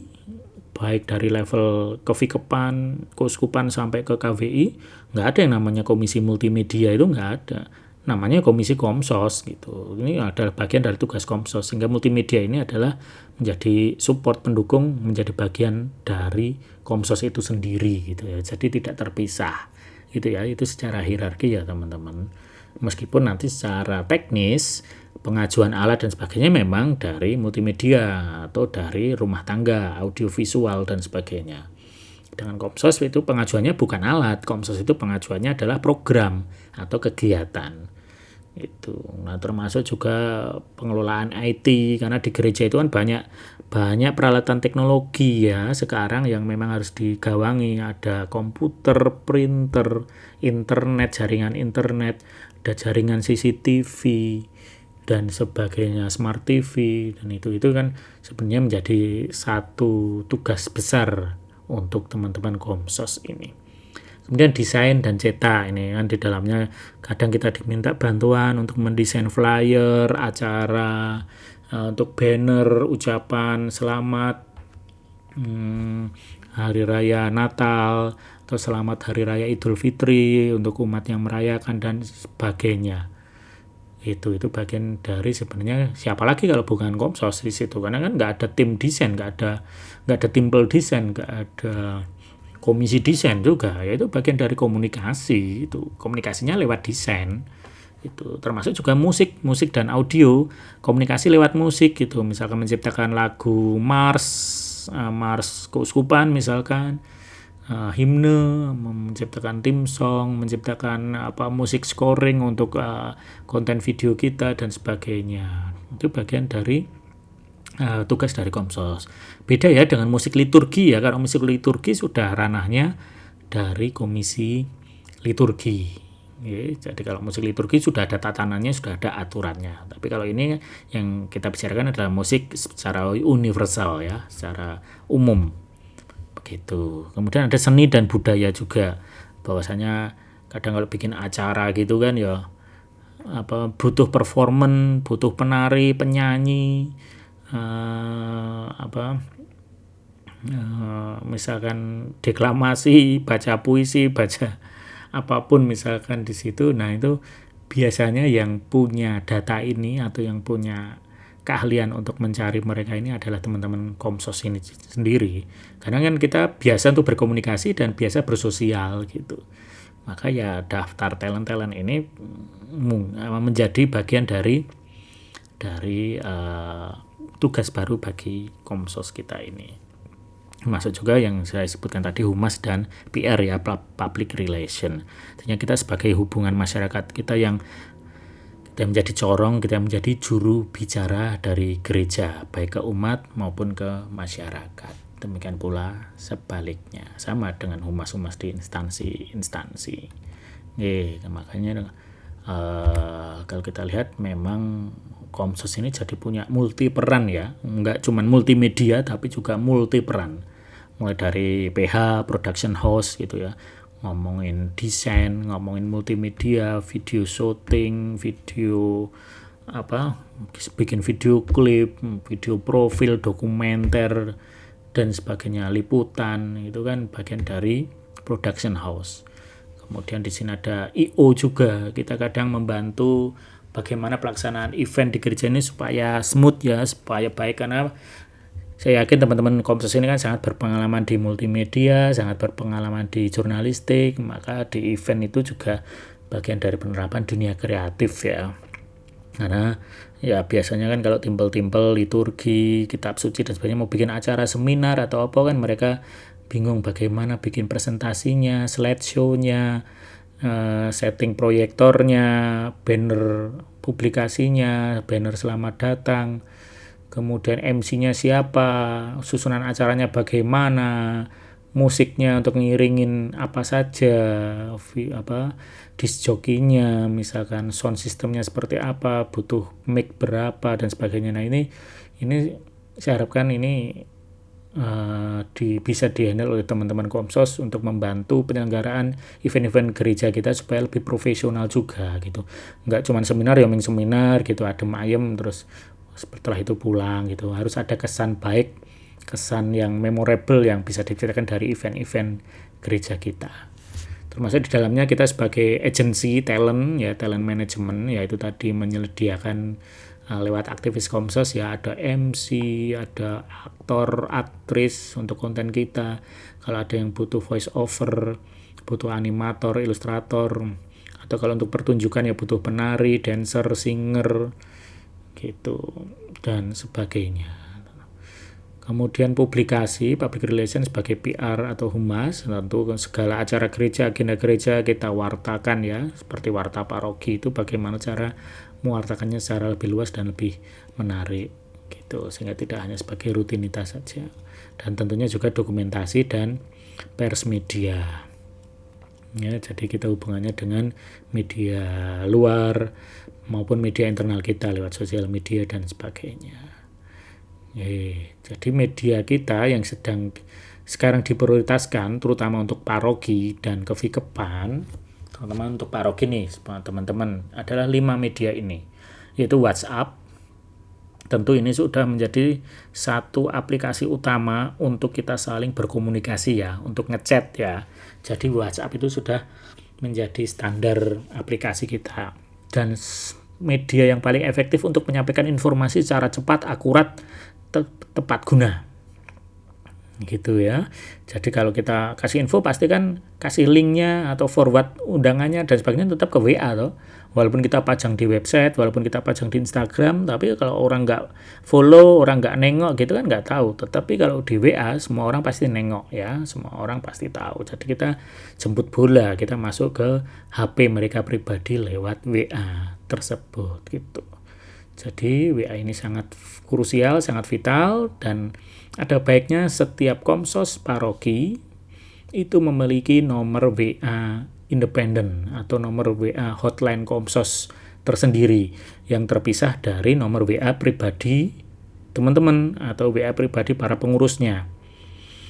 baik dari level kevikepan, keuskupan sampai ke KVI, nggak ada yang namanya komisi multimedia, itu nggak ada. Namanya komisi Komsos gitu. Ini adalah bagian dari tugas Komsos, sehingga multimedia ini adalah menjadi support pendukung, menjadi bagian dari Komsos itu sendiri gitu ya. Jadi tidak terpisah gitu ya. Itu secara hierarki ya teman-teman. Meskipun nanti secara teknis pengajuan alat dan sebagainya memang dari multimedia atau dari rumah tangga, audiovisual dan sebagainya. Dengan Komsos itu pengajuannya bukan alat, Komsos itu pengajuannya adalah program atau kegiatan. Itu. Nah, termasuk juga pengelolaan IT, karena di gereja itu kan banyak peralatan teknologi ya sekarang yang memang harus digawangi. Ada komputer, printer, internet, jaringan internet, ada jaringan CCTV dan sebagainya, smart TV, dan itu kan sebenarnya menjadi satu tugas besar untuk teman-teman Komsos ini. Kemudian desain dan cetak, ini kan di dalamnya kadang kita diminta bantuan untuk mendesain flyer, acara, untuk banner, ucapan selamat Hari Raya Natal, atau selamat Hari Raya Idul Fitri untuk umat yang merayakan dan sebagainya. Itu bagian dari sebenarnya siapa lagi kalau bukan Komsos di situ, karena kan nggak ada tim desain, nggak ada timpel desain, nggak ada komisi desain juga, yaitu bagian dari komunikasi. Itu komunikasinya lewat desain, itu termasuk juga musik dan audio, komunikasi lewat musik gitu. Misalkan menciptakan lagu mars keuskupan misalkan, himne, menciptakan tim song, menciptakan musik scoring untuk konten video kita dan sebagainya. Itu bagian dari tugas dari Komsos. Beda ya dengan musik liturgi ya. Kalau musik liturgi sudah ranahnya dari komisi liturgi. Jadi kalau musik liturgi sudah ada tatanannya, sudah ada aturannya. Tapi kalau ini yang kita bicarakan adalah musik secara universal ya, secara umum. Begitu. Kemudian ada seni dan budaya juga. Bahwasanya kadang kalau bikin acara gitu kan ya butuh performan, butuh penari, penyanyi, misalkan deklamasi, baca puisi, baca apapun misalkan di situ. Nah, itu biasanya yang punya data ini atau yang punya keahlian untuk mencari mereka ini adalah teman-teman Komsos ini sendiri. Karena kan kita biasa untuk berkomunikasi dan biasa bersosial gitu. Maka ya daftar talent-talent ini menjadi bagian dari tugas baru bagi Komsos kita ini. Masuk juga yang saya sebutkan tadi, humas dan PR ya, public relation. Artinya kita sebagai hubungan masyarakat kita yang kita menjadi corong, kita menjadi juru bicara dari gereja, baik ke umat maupun ke masyarakat. Demikian pula sebaliknya, sama dengan humas-humas di instansi-instansi. Makanya kalau kita lihat memang Komsos ini jadi punya multi peran ya, nggak cuma multimedia tapi juga multi peran. Mulai dari PH, production house gitu ya, ngomongin desain, ngomongin multimedia, video shooting, video bikin video klip, video profil, dokumenter dan sebagainya, liputan, itu kan bagian dari production house. Kemudian di sini ada IO juga, kita kadang membantu bagaimana pelaksanaan event di gereja ini supaya smooth ya, supaya baik, karena saya yakin teman-teman Komsos ini kan sangat berpengalaman di multimedia, sangat berpengalaman di jurnalistik, maka di event itu juga bagian dari penerapan dunia kreatif ya. Karena ya biasanya kan kalau timpel-timpel liturgi, kitab suci dan sebagainya, mau bikin acara seminar atau apa kan mereka bingung bagaimana bikin presentasinya, slideshow-nya, setting proyektornya, banner publikasinya, banner selamat datang, kemudian MC-nya siapa, susunan acaranya bagaimana, musiknya untuk ngiringin apa saja, disc jockey-nya, misalkan sound systemnya seperti apa, butuh mic berapa dan sebagainya. Nah ini saya harapkan ini bisa dihandle oleh teman-teman Komsos untuk membantu penyelenggaraan event-event gereja kita supaya lebih profesional juga gitu. Nggak cuma seminar ya seminar gitu adem ayem terus setelah itu pulang gitu. Harus ada kesan baik, kesan yang memorable yang bisa diceritakan dari event-event gereja kita. Termasuk di dalamnya kita sebagai agensi talent ya, talent management, yaitu tadi menyediakan lewat aktivis Komsos ya, ada MC, ada aktor, aktris untuk konten kita. Kalau ada yang butuh voice over, butuh animator, ilustrator, atau kalau untuk pertunjukan ya butuh penari, dancer, singer gitu dan sebagainya. Kemudian publikasi, public relations sebagai PR atau humas, tentu segala acara gereja, agenda gereja kita wartakan ya, seperti warta paroki itu bagaimana cara mewartakannya secara lebih luas dan lebih menarik gitu, sehingga tidak hanya sebagai rutinitas saja. Dan tentunya juga dokumentasi dan pers media. Ya, jadi kita hubungannya dengan media luar maupun media internal kita lewat sosial media dan sebagainya. Jadi media kita yang sekarang diprioritaskan terutama untuk paroki dan kevikepan, teman-teman untuk paroki nih teman-teman adalah 5 media ini, yaitu WhatsApp. Tentu ini sudah menjadi satu aplikasi utama untuk kita saling berkomunikasi ya, untuk ngechat ya. Jadi WhatsApp itu sudah menjadi standar aplikasi kita dan media yang paling efektif untuk menyampaikan informasi secara cepat, akurat, tepat guna gitu ya. Jadi kalau kita kasih info pasti kan kasih linknya atau forward undangannya dan sebagainya tetap ke WA toh. Walaupun kita pajang di website, walaupun kita pajang di Instagram, tapi kalau orang nggak follow, orang nggak nengok gitu kan nggak tahu. Tetapi kalau di WA semua orang pasti nengok ya, semua orang pasti tahu. Jadi kita jemput bola, kita masuk ke HP mereka pribadi lewat WA tersebut gitu. Jadi WA ini sangat krusial, sangat vital, dan ada baiknya setiap Komsos paroki itu memiliki nomor WA independen atau nomor WA hotline Komsos tersendiri yang terpisah dari nomor WA pribadi teman-teman atau WA pribadi para pengurusnya.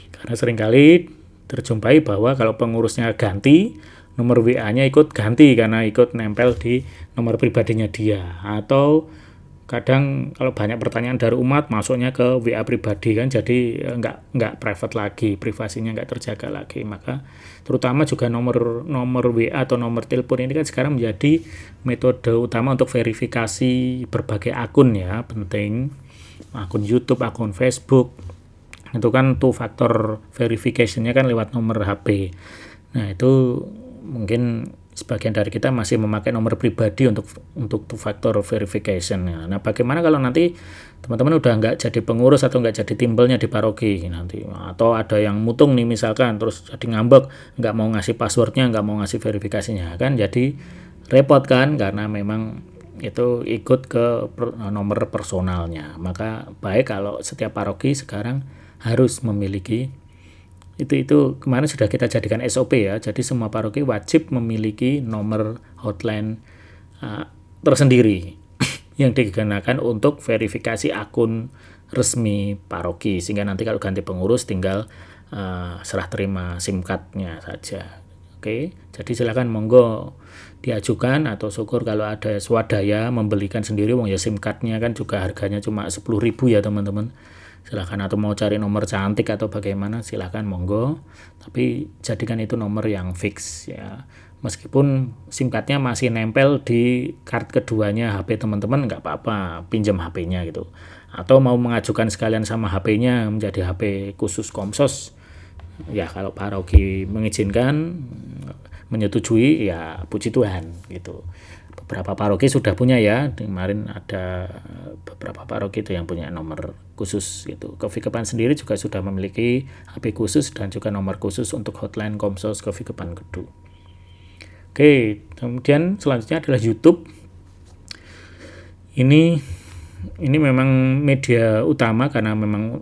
Karena seringkali terjumpai bahwa kalau pengurusnya ganti, nomor WA-nya ikut ganti karena ikut nempel di nomor pribadinya dia, atau kadang kalau banyak pertanyaan dari umat masuknya ke WA pribadi kan, jadi nggak private lagi, privasinya nggak terjaga lagi. Maka terutama juga nomor WA atau nomor telepon ini kan sekarang menjadi metode utama untuk verifikasi berbagai akun ya, penting akun YouTube, akun Facebook itu kan two factor verification-nya kan lewat nomor HP. Nah itu mungkin sebagian dari kita masih memakai nomor pribadi untuk two factor verification. Nah, bagaimana kalau nanti teman-teman udah nggak jadi pengurus atau nggak jadi timbelnya di paroki nanti, atau ada yang mutung nih misalkan, terus jadi ngambek, nggak mau ngasih passwordnya, nggak mau ngasih verifikasinya, kan jadi repot kan, karena memang itu ikut ke nomor personalnya. Maka baik kalau setiap paroki sekarang harus memiliki itu kemarin sudah kita jadikan SOP ya. Jadi semua paroki wajib memiliki nomor hotline tersendiri yang digunakan untuk verifikasi akun resmi paroki, sehingga nanti kalau ganti pengurus tinggal serah terima SIM card-nya saja. Oke, jadi silakan monggo diajukan, atau syukur kalau ada swadaya membelikan sendiri, wong ya SIM card-nya kan juga harganya cuma 10.000 ya teman-teman. Silakan, atau mau cari nomor cantik atau bagaimana silakan monggo, tapi jadikan itu nomor yang fix ya. Meskipun SIM card-nya masih nempel di card keduanya HP teman-teman, nggak apa-apa, pinjam HP-nya gitu. Atau mau mengajukan sekalian sama HP-nya menjadi HP khusus Komsos ya, kalau paroki mengizinkan, menyetujui ya puji Tuhan gitu. Beberapa paroki sudah punya ya, kemarin ada beberapa paroki itu yang punya nomor khusus gitu. Kevikepan sendiri juga sudah memiliki HP khusus dan juga nomor khusus untuk hotline Komsos Kevikepan Kedu. Oke, kemudian selanjutnya adalah YouTube. Ini memang media utama karena memang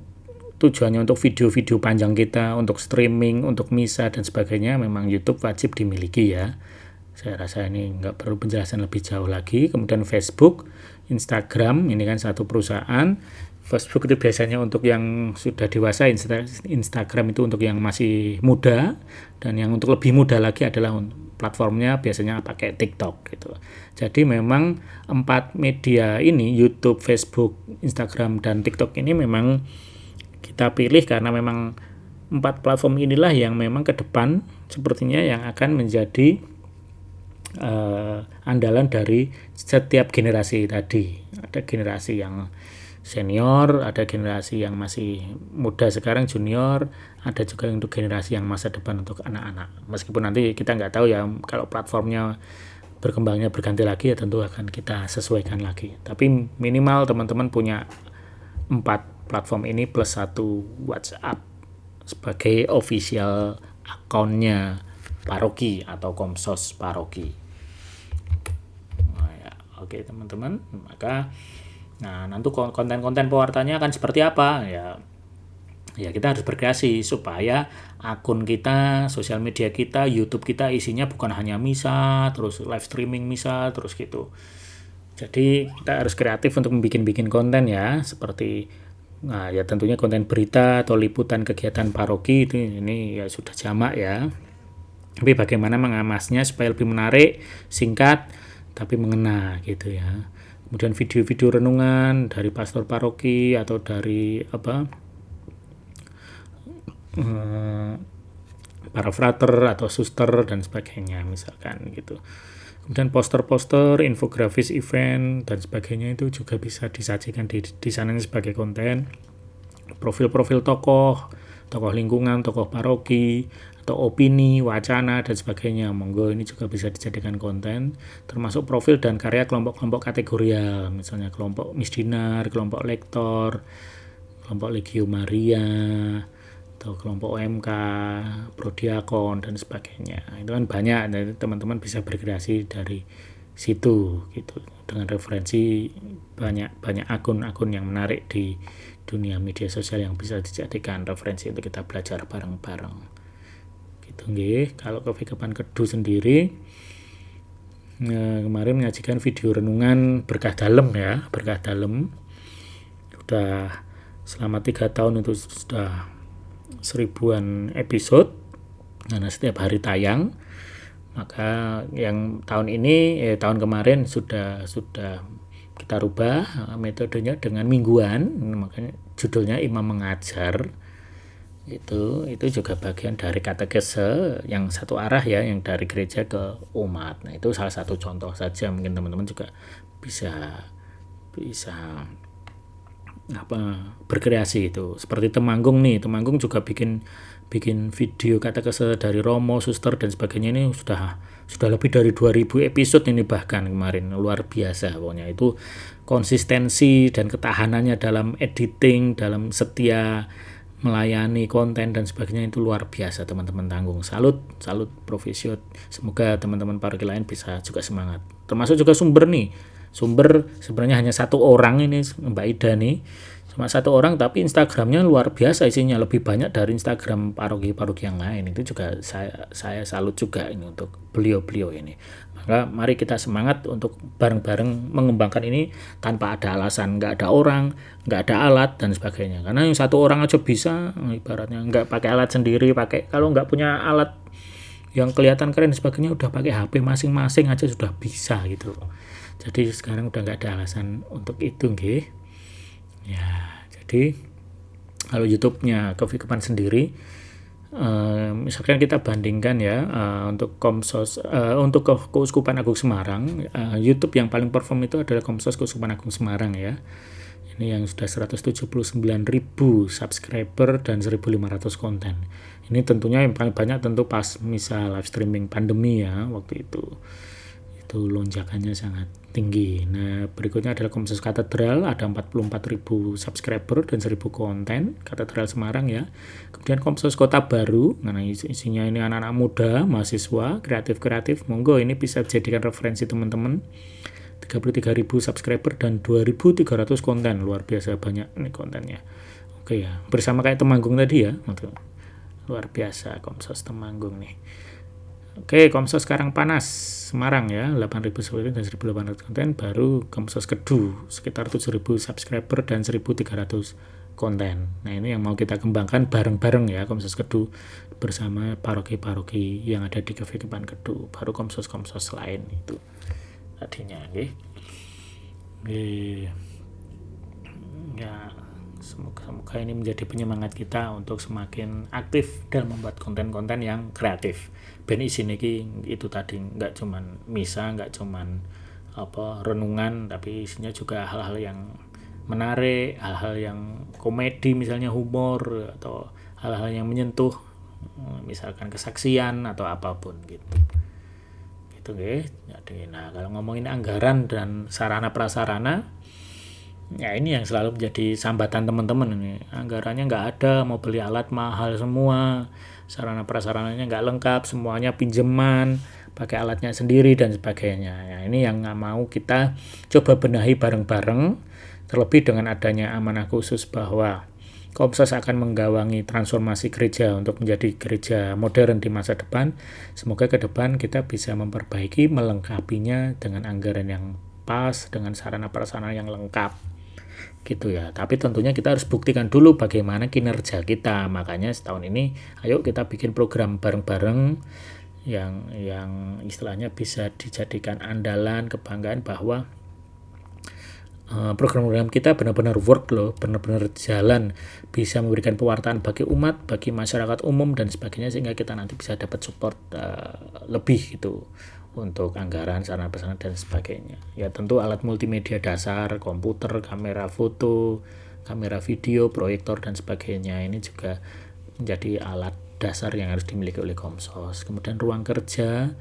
tujuannya untuk video-video panjang kita, untuk streaming, untuk misa dan sebagainya, memang YouTube wajib dimiliki ya. Saya rasa ini nggak perlu penjelasan lebih jauh lagi. Kemudian Facebook, Instagram, ini kan satu perusahaan Facebook itu biasanya untuk yang sudah dewasa, Instagram itu untuk yang masih muda, dan yang untuk lebih muda lagi adalah platformnya biasanya pakai TikTok gitu. Jadi memang 4 media ini, YouTube, Facebook, Instagram, dan TikTok ini memang kita pilih karena memang 4 platform inilah yang memang ke depan sepertinya yang akan menjadi andalan dari setiap generasi tadi. Ada generasi yang senior, ada generasi yang masih muda sekarang junior, ada juga untuk generasi yang masa depan untuk anak-anak. Meskipun nanti kita nggak tahu ya kalau platformnya berkembangnya berganti lagi ya tentu akan kita sesuaikan lagi. Tapi minimal teman-teman punya 4 platform ini plus 1 WhatsApp sebagai official akunnya paroki atau Komsos Paroki. Nah, ya, oke teman-teman, maka nanti konten-konten pewartanya akan seperti apa ya kita harus berkreasi supaya akun kita, sosial media kita, YouTube kita isinya bukan hanya misa, terus live streaming misa, terus gitu. Jadi kita harus kreatif untuk bikin konten ya, seperti ya tentunya konten berita atau liputan kegiatan paroki ini ya sudah jamak ya. Tapi bagaimana mengemasnya supaya lebih menarik, singkat, tapi mengena gitu ya. Kemudian video-video renungan dari pastor paroki atau dari para frater atau suster dan sebagainya misalkan gitu. Kemudian poster-poster, infografis event dan sebagainya itu juga bisa disajikan di sana sebagai konten. Profil-profil tokoh lingkungan, tokoh paroki, atau opini, wacana, dan sebagainya. Monggo ini juga bisa dijadikan konten, termasuk profil dan karya kelompok-kelompok kategorial, misalnya kelompok misdinar, kelompok lektor, kelompok Legio Maria, atau kelompok OMK, prodiakon, dan sebagainya. Itu kan banyak, jadi teman-teman bisa berkreasi dari situ gitu, dengan referensi banyak akun-akun yang menarik di dunia media sosial yang bisa dijadikan referensi untuk kita belajar bareng-bareng. Gitu nggih. Kalau Kekepan Kedu sendiri kemarin menyajikan video renungan berkah dalem ya, berkah dalem. Sudah selama 3 tahun itu sudah 1000-an episode karena setiap hari tayang. Maka yang tahun kemarin sudah kita rubah metodenya dengan mingguan, makanya judulnya Imam Mengajar. Itu juga bagian dari katekese yang satu arah ya, yang dari gereja ke umat. Nah, itu salah satu contoh saja, mungkin teman-teman juga bisa berkreasi itu. Seperti Temanggung juga bikin video katekese dari Romo, suster dan sebagainya. Ini sudah lebih dari 2000 episode ini bahkan kemarin, luar biasa pokoknya. Itu konsistensi dan ketahanannya dalam editing, dalam setia melayani konten dan sebagainya itu luar biasa teman-teman. Tanggung, salut profesio. Semoga teman-teman paroki lain bisa juga semangat. Termasuk juga sumber sebenarnya hanya 1 orang ini, Mbak Ida nih, cuma 1 orang tapi Instagramnya luar biasa isinya, lebih banyak dari Instagram paroki-paroki yang lain. Itu juga saya salut juga ini untuk beliau ini. Maka mari kita semangat untuk bareng-bareng mengembangkan ini tanpa ada alasan, nggak ada orang, nggak ada alat dan sebagainya. Karena yang 1 orang aja bisa, ibaratnya nggak pakai alat sendiri, kalau nggak punya alat yang kelihatan keren dan sebagainya, udah pakai HP masing-masing aja sudah bisa gitu. Jadi sekarang udah nggak ada alasan untuk itu nggih. Ya, jadi kalau YouTube-nya Kekepan sendiri, misalkan kita bandingkan ya, untuk Komsos, untuk Keuskupan Agung Semarang, YouTube yang paling perform itu adalah Komsos Keuskupan Agung Semarang ya. Ini yang sudah 179.000 subscriber dan 1.500 konten. Ini tentunya yang paling banyak tentu pas misa live streaming pandemi ya, waktu itu lonjakannya sangat tinggi. Nah, berikutnya adalah Komsos Katedral, ada 44.000 subscriber dan 1.000 konten, Katedral Semarang ya. Kemudian Komsos Kota Baru, nah isinya ini anak-anak muda, mahasiswa, kreatif, monggo ini bisa dijadikan referensi teman-teman. 33.000 subscriber dan 2.300 konten, luar biasa banyak nih kontennya. Oke ya, bersama kayak Temanggung tadi ya, luar biasa Komsos Temanggung nih. Oke, Komsos Karang Panas Semarang ya, 8.000 subscriber dan 1.800 konten. Baru Komsos Kedu sekitar 7.000 subscriber dan 1.300 konten. Nah, ini yang mau kita kembangkan bareng-bareng ya, Komsos Kedu bersama paroki-paroki yang ada di Kevikipan Kedu. Baru Komsos-Komsos lain itu tadinya, nggih. Ya, semoga ini menjadi penyemangat kita untuk semakin aktif dalam membuat konten-konten yang kreatif. Ben isine iki itu tadi nggak cuman misa, nggak cuman renungan, tapi isinya juga hal-hal yang menarik, hal-hal yang komedi, misalnya humor, atau hal-hal yang menyentuh, misalkan kesaksian atau apapun gitu. Gitu nggih. Jadi kalau ngomongin anggaran dan sarana prasarana, ya ini yang selalu menjadi sambatan teman-teman ini. Anggarannya nggak ada, mau beli alat mahal semua, sarana prasarananya nggak lengkap, semuanya pinjaman, pakai alatnya sendiri dan sebagainya. Ya, ini yang nggak mau kita coba benahi bareng-bareng, terlebih dengan adanya amanah khusus bahwa Komsos akan menggawangi transformasi gereja untuk menjadi gereja modern di masa depan. Semoga ke depan kita bisa memperbaiki, melengkapinya dengan anggaran yang pas, dengan sarana prasarana yang lengkap. Gitu ya. Tapi tentunya kita harus buktikan dulu bagaimana kinerja kita. Makanya setahun ini ayo kita bikin program bareng-bareng yang istilahnya bisa dijadikan andalan, kebanggaan bahwa program-program kita benar-benar work loh, benar-benar jalan, bisa memberikan pewartaan bagi umat, bagi masyarakat umum dan sebagainya, sehingga kita nanti bisa dapat support lebih gitu untuk anggaran, sarana prasarana dan sebagainya. Ya tentu alat multimedia dasar, komputer, kamera foto, kamera video, proyektor dan sebagainya, ini juga menjadi alat dasar yang harus dimiliki oleh Komsos. Kemudian ruang kerja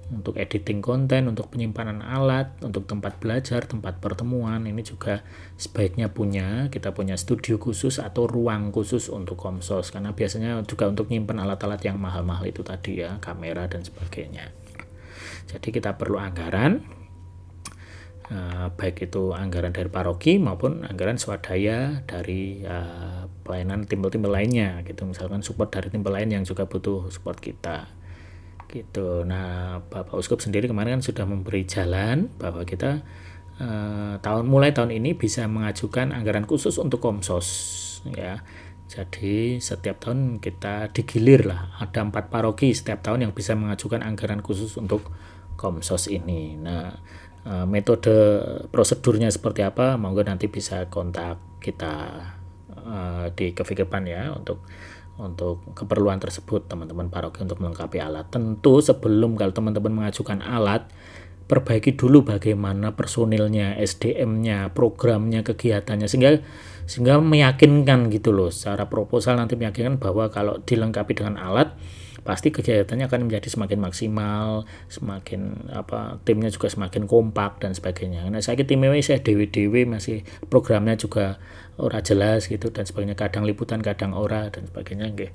untuk editing konten, untuk penyimpanan alat, untuk tempat belajar, tempat pertemuan, ini juga sebaiknya kita punya studio khusus atau ruang khusus untuk Komsos, karena biasanya juga untuk nyimpan alat-alat yang mahal-mahal itu tadi ya, kamera dan sebagainya. Jadi kita perlu anggaran, baik itu anggaran dari paroki maupun anggaran swadaya dari pelayanan timbel-timbel lainnya gitu, misalkan support dari timbel lain yang juga butuh support kita gitu. Nah, Bapak Uskup sendiri kemarin kan sudah memberi jalan bahwa kita mulai tahun ini bisa mengajukan anggaran khusus untuk Komsos ya. Jadi setiap tahun kita digilir lah, ada 4 paroki setiap tahun yang bisa mengajukan anggaran khusus untuk Komsos ini. Nah, metode prosedurnya seperti apa, monggo nanti bisa kontak kita di Kevikipan ya untuk keperluan tersebut, teman-teman paroki untuk melengkapi alat. Tentu sebelum kalau teman-teman mengajukan alat, perbaiki dulu bagaimana personilnya, SDM-nya, programnya, kegiatannya, sehingga meyakinkan gitu loh. Secara proposal nanti meyakinkan bahwa kalau dilengkapi dengan alat, pasti kegiatannya akan menjadi semakin maksimal, semakin timnya juga semakin kompak dan sebagainya. Nah, saya timnya saya dewe-dewe, masih programnya juga ora jelas gitu dan sebagainya, kadang liputan kadang ora dan sebagainya, nggih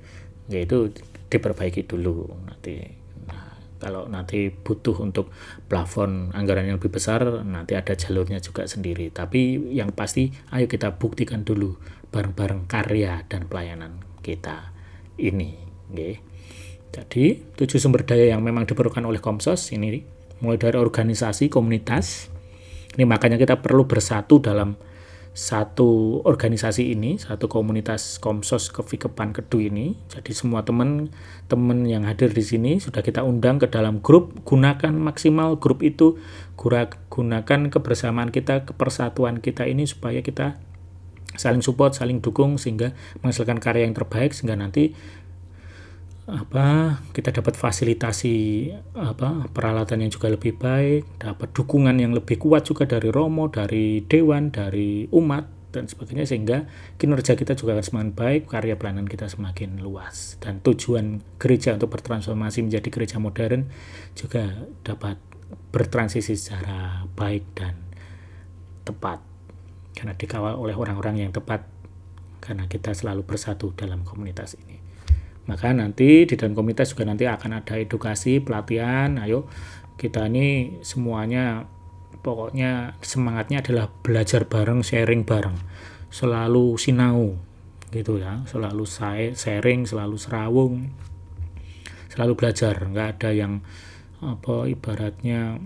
itu diperbaiki dulu nanti. Nah, kalau nanti butuh untuk plafon anggaran yang lebih besar, nanti ada jalurnya juga sendiri. Tapi yang pasti ayo kita buktikan dulu bareng-bareng karya dan pelayanan kita ini, nggih. Jadi 7 sumber daya yang memang diperlukan oleh Komsos ini, mulai dari organisasi, komunitas. Ini makanya kita perlu bersatu dalam satu organisasi ini, satu komunitas Komsos Kevikipan Kedu ini. Jadi semua teman-teman yang hadir di sini sudah kita undang ke dalam grup. Gunakan maksimal grup itu, gunakan kebersamaan kita, kepersatuan kita ini supaya kita saling support, saling dukung, sehingga menghasilkan karya yang terbaik, sehingga nanti kita dapat fasilitasi peralatan yang juga lebih baik, dapat dukungan yang lebih kuat juga dari romo, dari dewan, dari umat dan sebagainya, sehingga kinerja kita juga akan semakin baik, karya pelayanan kita semakin luas, dan tujuan gereja untuk bertransformasi menjadi gereja modern juga dapat bertransisi secara baik dan tepat karena dikawal oleh orang-orang yang tepat, karena kita selalu bersatu dalam komunitas ini. Maka nanti di dalam komunitas juga nanti akan ada edukasi, pelatihan. Ayo kita ini semuanya pokoknya semangatnya adalah belajar bareng, sharing bareng, selalu sinau gitu ya, selalu sharing, selalu serawung, selalu belajar, nggak ada yang ibaratnya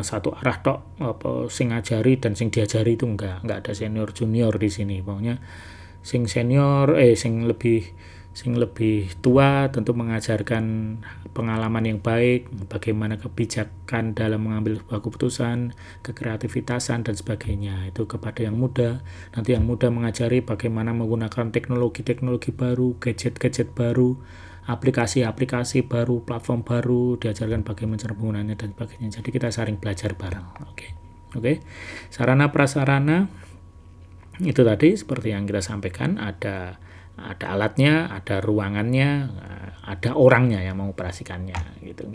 satu arah tok, sing ngajari dan sing diajari itu nggak ada senior junior di sini. Pokoknya sing senior sing lebih tua tentu mengajarkan pengalaman yang baik, bagaimana kebijakan dalam mengambil sebuah keputusan, kekreativitasan dan sebagainya itu kepada yang muda. Nanti yang muda mengajari bagaimana menggunakan teknologi baru, gadget baru, aplikasi baru, platform baru, diajarkan bagaimana cara penggunaannya dan sebagainya. Jadi kita saling belajar bareng. Oke. Sarana prasarana itu tadi seperti yang kita sampaikan, ada alatnya, ada ruangannya, ada orangnya yang mengoperasikannya gitu.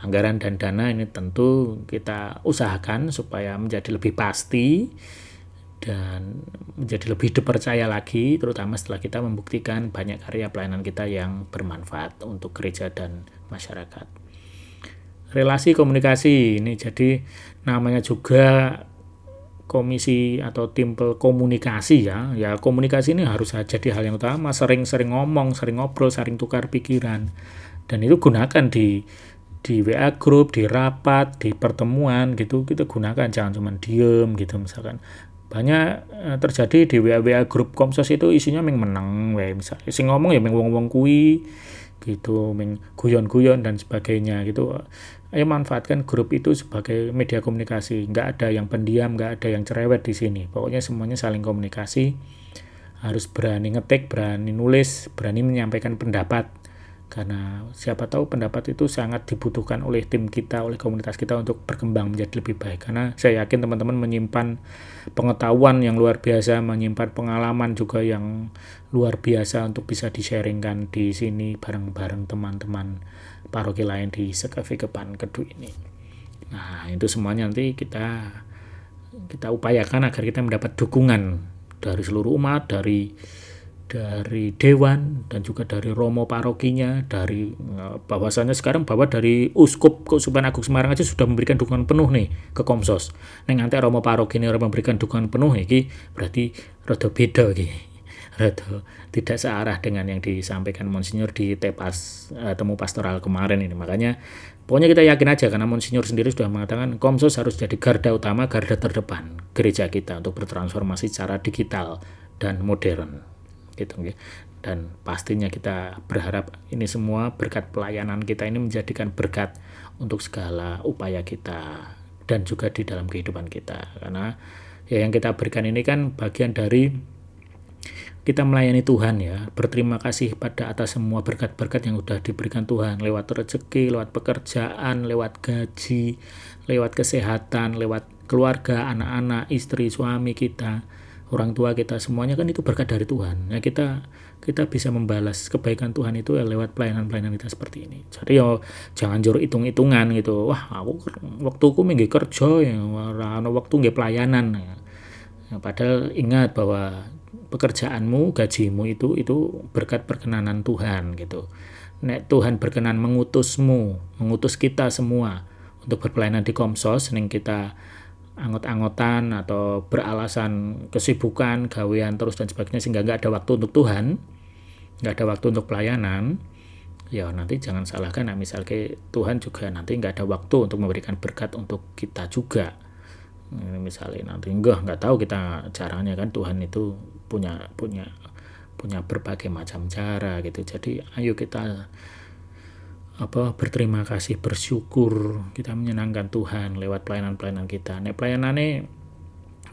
Anggaran dan dana ini tentu kita usahakan supaya menjadi lebih pasti dan menjadi lebih dipercaya lagi, terutama setelah kita membuktikan banyak karya pelayanan kita yang bermanfaat untuk gereja dan masyarakat. Relasi komunikasi ini jadi namanya juga komisi atau timpel komunikasi ya komunikasi ini harus jadi hal yang utama, sering ngomong, sering ngobrol, sering tukar pikiran, dan itu gunakan di WA group, di rapat, di pertemuan gitu, kita gunakan, jangan cuma diem gitu. Misalkan banyak terjadi di WA group Komsos itu isinya menang misalnya sing ngomong ya wong-wong kui gitu, guyon-guyon dan sebagainya gitu. Ayo manfaatkan grup itu sebagai media komunikasi. Nggak ada yang pendiam, nggak ada yang cerewet di sini. Pokoknya semuanya saling komunikasi. Harus berani ngetik, berani nulis, berani menyampaikan pendapat. Karena siapa tahu pendapat itu sangat dibutuhkan oleh tim kita, oleh komunitas kita untuk berkembang menjadi lebih baik. Karena saya yakin teman-teman menyimpan pengetahuan yang luar biasa, menyimpan pengalaman juga yang luar biasa untuk bisa di-sharingkan di sini bareng-bareng teman-teman paroki lain di Sekevikepan Kedu ini. Nah, itu semuanya nanti kita upayakan agar kita mendapat dukungan dari seluruh umat, dari dewan dan juga dari romo parokinya, dari bahwasanya sekarang bahwa dari uskup Keuskupan Agung Semarang aja sudah memberikan dukungan penuh nih ke Komsos. Neng nanti romo paroki ini orang memberikan dukungan penuh iki berarti rada beda iki. Rada tidak searah dengan yang disampaikan Monsinyur di temu pastoral kemarin ini. Makanya pokoknya kita yakin aja karena Monsinyur sendiri sudah mengatakan Komsos harus jadi garda utama, garda terdepan gereja kita untuk bertransformasi secara digital dan modern. Gitu, dan pastinya kita berharap ini semua berkat pelayanan kita ini menjadikan berkat untuk segala upaya kita dan juga di dalam kehidupan kita, karena ya yang kita berikan ini kan bagian dari kita melayani Tuhan ya, berterima kasih pada atas semua berkat-berkat yang sudah diberikan Tuhan lewat rezeki, lewat pekerjaan, lewat gaji, lewat kesehatan, lewat keluarga, anak-anak, istri, suami kita, orang tua kita, semuanya kan itu berkat dari Tuhan. Ya kita bisa membalas kebaikan Tuhan itu ya lewat pelayanan-pelayanan kita seperti ini. Jadi ya jangan juru hitung-hitungan gitu. Wah, aku waktuku minggu kerja ya, waktu nggih pelayanan. Ya, padahal ingat bahwa pekerjaanmu, gajimu itu berkat perkenanan Tuhan gitu. Nek Tuhan berkenan mengutus kita semua untuk berpelayanan di Komsos, ning kita anggot-anggotan atau beralasan kesibukan, gawean terus dan sebagainya sehingga nggak ada waktu untuk Tuhan, nggak ada waktu untuk pelayanan, ya nanti jangan salahkan, nah misalnya Tuhan juga nanti nggak ada waktu untuk memberikan berkat untuk kita juga. Misalnya nanti nggak tahu kita caranya kan, Tuhan itu punya berbagai macam cara gitu. Jadi ayo kita berterima kasih, bersyukur, kita menyenangkan Tuhan lewat pelayanan-pelayanan kita. Nek pelayanannya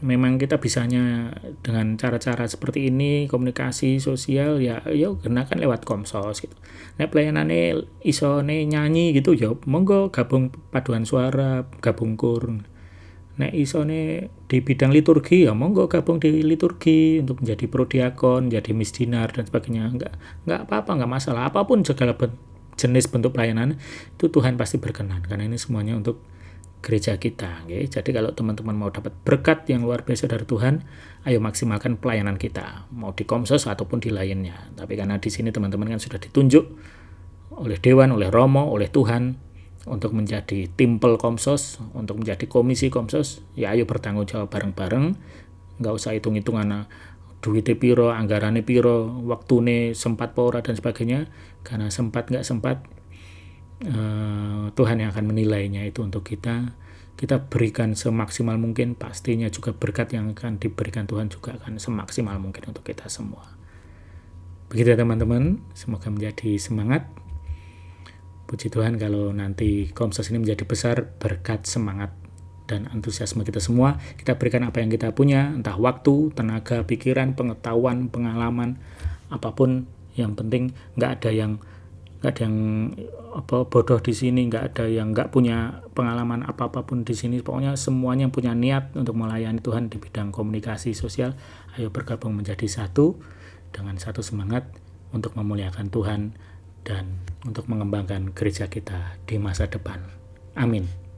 memang kita bisanya dengan cara-cara seperti ini, komunikasi sosial ya gunakan lewat Komsos gitu. Nek pelayanannya isone nyanyi gitu ya monggo gabung paduan suara, gabung kur. Nek isone di bidang liturgi ya monggo gabung di liturgi untuk menjadi prodiakon, jadi misdinar dan sebagainya. Enggak apa-apa, enggak masalah. Apapun segala jenis bentuk pelayanan itu Tuhan pasti berkenan, karena ini semuanya untuk gereja kita. Jadi kalau teman-teman mau dapat berkat yang luar biasa dari Tuhan, ayo maksimalkan pelayanan kita, mau di Komsos ataupun di lainnya. Tapi karena di sini teman-teman kan sudah ditunjuk oleh Dewan, oleh Romo, oleh Tuhan untuk menjadi timpel Komsos, untuk menjadi komisi Komsos, ya ayo bertanggung jawab bareng-bareng, nggak usah hitung-hitungan duitnya piro, anggarane piro, waktune sempat apa ora dan sebagainya. Karena sempat nggak sempat, Tuhan yang akan menilainya itu untuk kita. Kita berikan semaksimal mungkin, pastinya juga berkat yang akan diberikan Tuhan juga akan semaksimal mungkin untuk kita semua. Begitu ya teman-teman, semoga menjadi semangat. Puji Tuhan kalau nanti Komsos ini menjadi besar berkat semangat dan antusiasme kita semua. Kita berikan apa yang kita punya, entah waktu, tenaga, pikiran, pengetahuan, pengalaman, apapun. Yang penting nggak ada yang bodoh di sini, nggak ada yang nggak punya pengalaman apapun di sini. Pokoknya semuanya punya niat untuk melayani Tuhan di bidang komunikasi sosial. Ayo bergabung menjadi satu dengan satu semangat untuk memuliakan Tuhan dan untuk mengembangkan gereja kita di masa depan. Amin.